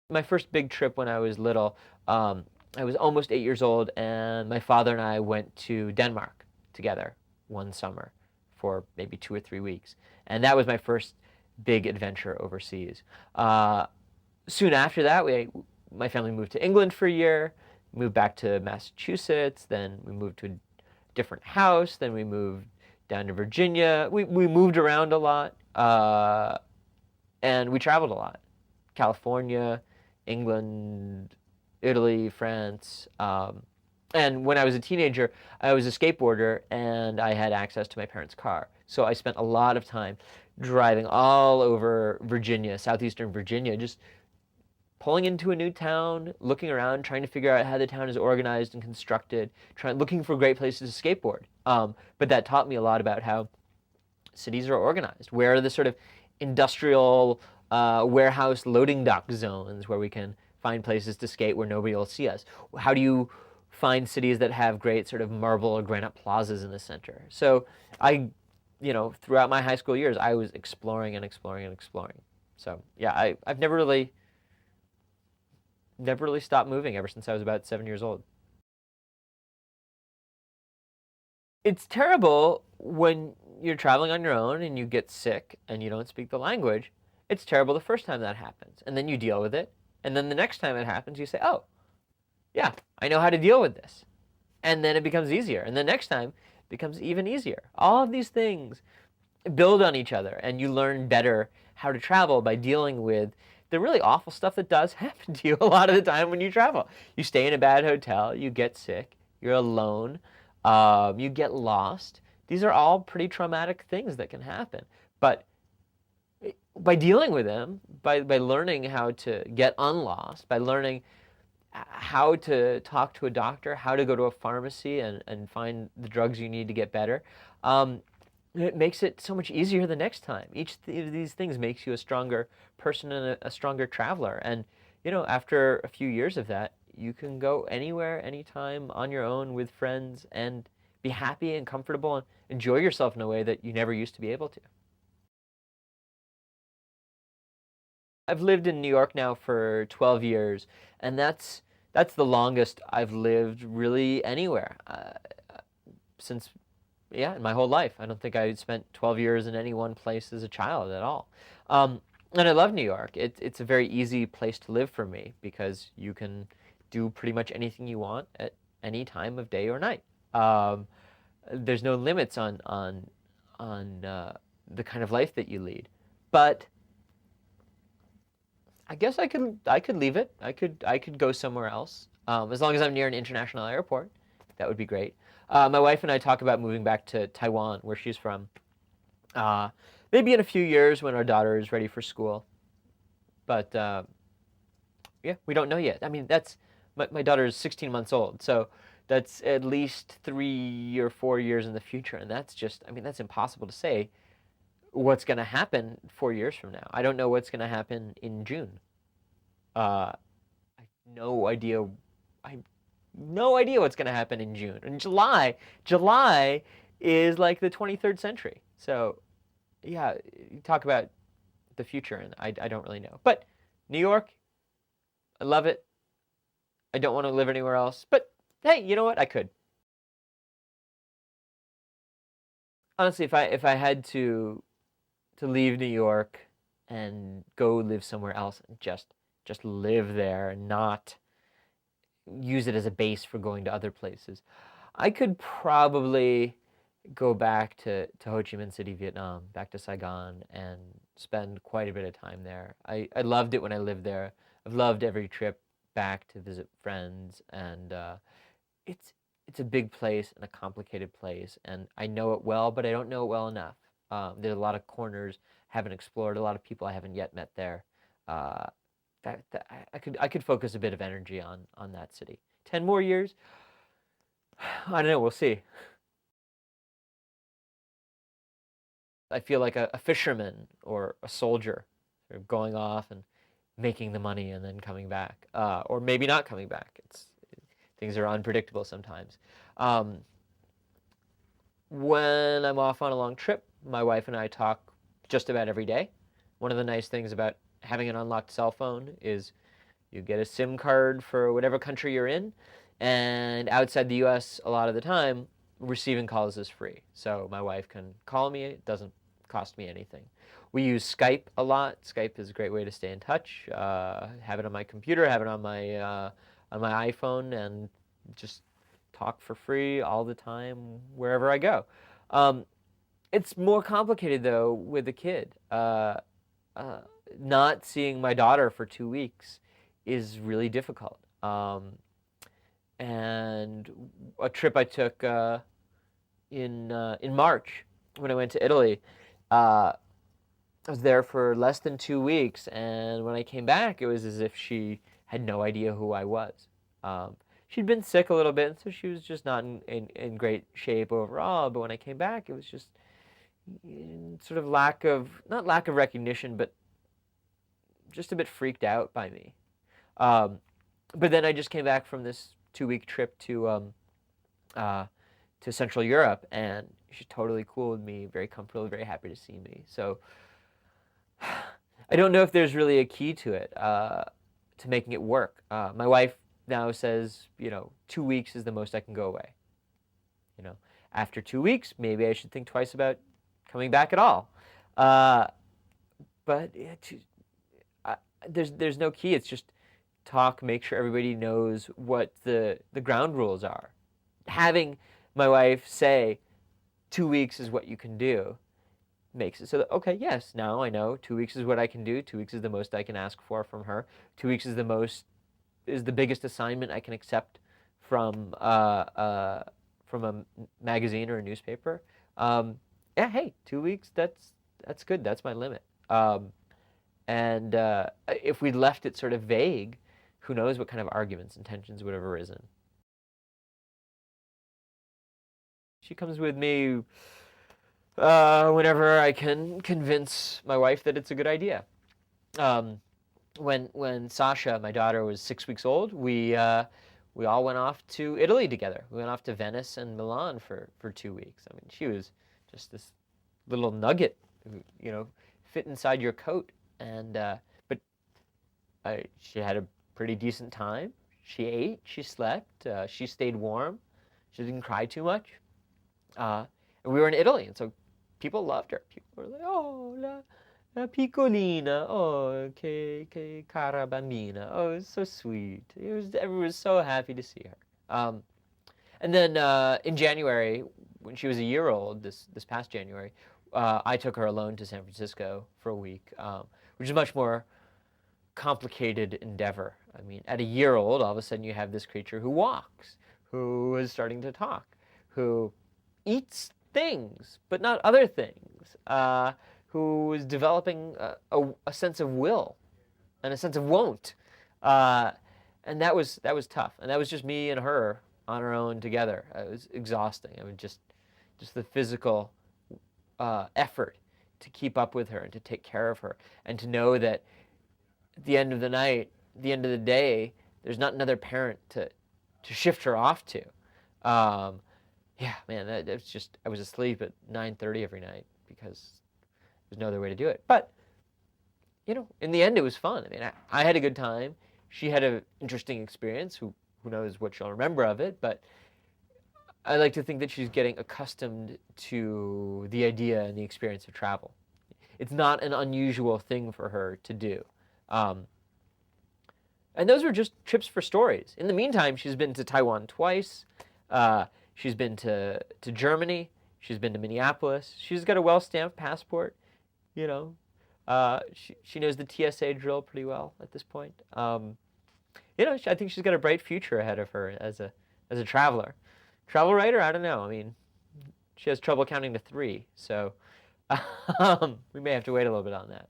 My first big trip when I was little, I was almost 8 years old, and my father and I went to Denmark together one summer for maybe 2 or 3 weeks. And that was my first big adventure overseas. Soon after that, my family moved to England for a year, moved back to Massachusetts, then we moved to a different house, then we moved down to Virginia. We moved around a lot, and we traveled a lot. California, England, Italy, France. And when I was a teenager, I was a skateboarder and I had access to my parents' car. So I spent a lot of time driving all over Virginia, southeastern Virginia, just pulling into a new town, looking around, trying to figure out how the town is organized and constructed, looking for great places to skateboard. But that taught me a lot about how cities are organized. Where are the sort of industrial warehouse loading dock zones where we can find places to skate where nobody will see us? How do you find cities that have great sort of marble or granite plazas in the center? So throughout my high school years, I was exploring and exploring and exploring. So yeah, I've never really stopped moving ever since I was about 7 years old. It's terrible when you're traveling on your own and you get sick and you don't speak the language. It's terrible the first time that happens, and then you deal with it. And then the next time it happens, you say, "Oh, yeah, I know how to deal with this." And then it becomes easier. And the next time it becomes even easier. All of these things build on each other, and you learn better how to travel by dealing with the really awful stuff that does happen to you a lot of the time when you travel. You stay in a bad hotel, you get sick, you're alone, you get lost. These are all pretty traumatic things that can happen. But by dealing with them, by learning how to get unlost, by learning how to talk to a doctor, how to go to a pharmacy and find the drugs you need to get better, it makes it so much easier the next time. Each of these things makes you a stronger person and a stronger traveler. And after a few years of that, you can go anywhere, anytime, on your own with friends, and be happy and comfortable and enjoy yourself in a way that you never used to be able to. I've lived in New York now for 12 years, and that's the longest I've lived really anywhere since, yeah, in my whole life. I don't think I spent 12 years in any one place as a child at all. And I love New York. It's a very easy place to live for me because you can do pretty much anything you want at any time of day or night. There's no limits on the kind of life that you lead. But I guess I could leave it. I could go somewhere else. As long as I'm near an international airport, that would be great. My wife and I talk about moving back to Taiwan, where she's from. Uh, Maybe in a few years when our daughter is ready for school. But yeah, we don't know yet. I mean, that's my daughter is 16 months old, so that's at least 3 or 4 years in the future, and that's just, I mean, that's impossible to say what's going to happen 4 years from now. I don't know what's going to happen in June. I have no idea. I have no idea what's going to happen in June. In July is like the 23rd century. So yeah, you talk about the future, and I don't really know. But New York, I love it. I don't want to live anywhere else. But hey, you know what? I could. Honestly, if I had to leave New York and go live somewhere else and just live there and not use it as a base for going to other places, I could probably go back to Ho Chi Minh City, Vietnam, back to Saigon, and spend quite a bit of time there. I loved it when I lived there. I've loved every trip back to visit friends, and it's it's a big place and a complicated place, and I know it well, but I don't know it well enough. There's a lot of corners I haven't explored, a lot of people I haven't yet met there. Uh, I could focus a bit of energy on that city. 10 more years, I don't know. We'll see. I feel like a fisherman or a soldier, sort of going off and making the money and then coming back, or maybe not coming back. Things are unpredictable sometimes. Um, when I'm off on a long trip, my wife and I talk just about every day. One of the nice things about having an unlocked cell phone is You get a SIM card for whatever country you're in, and outside the US, a lot of the time, receiving calls is free. So my wife can call me, it doesn't cost me anything. We use Skype a lot. Skype is a great way to stay in touch. Have it on my computer, have it on my iPhone, and just talk for free all the time wherever I go. It's more complicated though with a kid. Uh, Not seeing my daughter for 2 weeks is really difficult. And a trip I took in March when I went to Italy, I was there for less than 2 weeks, and when I came back, it was as if she had no idea who I was. She'd been sick a little bit, so she was just not in great shape overall. But when I came back, it was just sort of not lack of recognition, but just a bit freaked out by me. But then I just came back from this 2-week trip to Central Europe, and she's totally cool with me, very comfortable, very happy to see me. So I don't know if there's really a key to it, to making it work. My wife now says, 2 weeks is the most I can go away. After 2 weeks, maybe I should think twice about coming back at all. But there's no key. It's just talk, make sure everybody knows what the ground rules are. Having my wife say 2 weeks is what you can do makes it so that, okay, yes, now I know 2 weeks is what I can do. 2 weeks is the most I can ask for from her. 2 weeks is the biggest assignment I can accept from a magazine or a newspaper. Yeah, hey, 2 weeks, that's good. That's my limit. And if we left it sort of vague, who knows what kind of arguments and tensions would have arisen. She comes with me whenever I can convince my wife that it's a good idea. When Sasha, my daughter, was 6 weeks old, we all went off to Italy together. We went off to Venice and Milan for 2 weeks. I mean, she was just this little nugget, fit inside your coat. And but she had a pretty decent time. She ate, she slept, she stayed warm, she didn't cry too much. And we were in Italy, and so people loved her. People were like, "Oh, la piccolina, oh, che cara bambina, oh, it's so sweet." Everyone was so happy to see her. And then in January, when she was a year old, this past January, I took her alone to San Francisco for a week, which is a much more complicated endeavor. I mean, at a year old, all of a sudden you have this creature who walks, who is starting to talk, who eats things, but not other things, who is developing a sense of will and a sense of won't. And that was tough. And that was just me and her on our own together. It was exhausting. I mean, just the physical effort to keep up with her and to take care of her, and to know that at the end of the night, the end of the day, there's not another parent to shift her off to. Yeah, man, that's just, I was asleep at 9:30 every night because there's no other way to do it. But, in the end, it was fun. I mean, I had a good time. She had an interesting experience. Who knows what she'll remember of it, but I like to think that she's getting accustomed to the idea and the experience of travel. It's not an unusual thing for her to do. And those were just trips for stories. In the meantime, she's been to Taiwan twice. She's been to Germany. She's been to Minneapolis. She's got a well-stamped passport. She knows the TSA drill pretty well at this point. I think she's got a bright future ahead of her as a traveler. Travel writer? I don't know. I mean, she has trouble counting to 3, so we may have to wait a little bit on that.